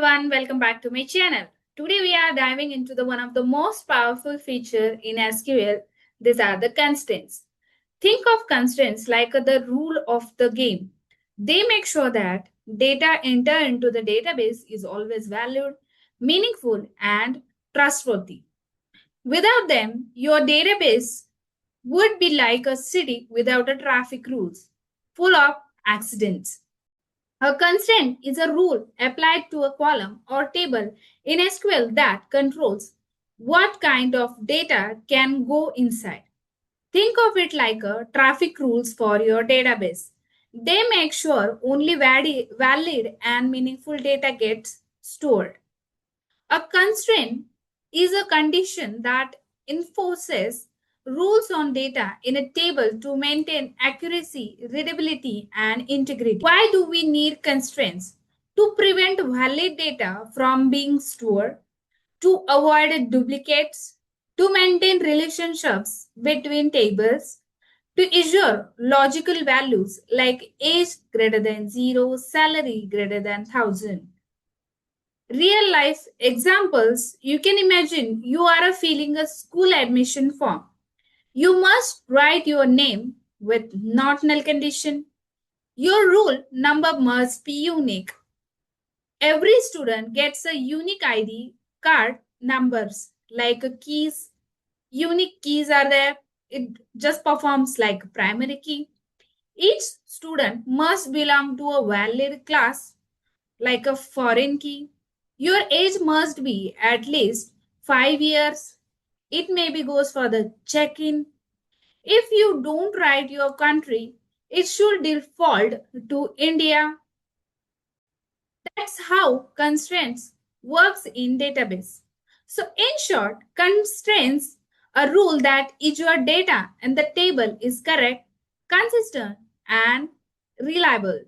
everyone, welcome back to my channel. Today we are diving into one of the most powerful feature in SQL. These are the constraints. Think of constraints like the rule of the game. They make sure that data entered into the database is always valued, meaningful, and trustworthy. Without them, your database would be like a city without a traffic rules, full of accidents. A constraint is a rule applied to a column or table in SQL that controls what kind of data can go inside. Think of it like a traffic rules for your database. They make sure only valid and meaningful data gets stored. A constraint is a condition that enforces rules on data in a table to maintain accuracy, readability, and integrity. Why do we need constraints? To prevent valid data from being stored, to avoid duplicates, to maintain relationships between tables, to ensure logical values like age greater than 0, salary greater than 1000. Real life examples, you can imagine you are filling a school admission form. You must write your name with not null condition. Your rule number must be unique. Every student gets a unique ID card numbers like keys. Unique keys are there. It just performs like primary key. Each student must belong to a valid class like a foreign key. Your age must be at least 5 years. It maybe goes for the check-in. If you don't write your country, it should default to India. That's how constraints works in database. So in short, constraints a rule that is your data and the table is correct, consistent and reliable.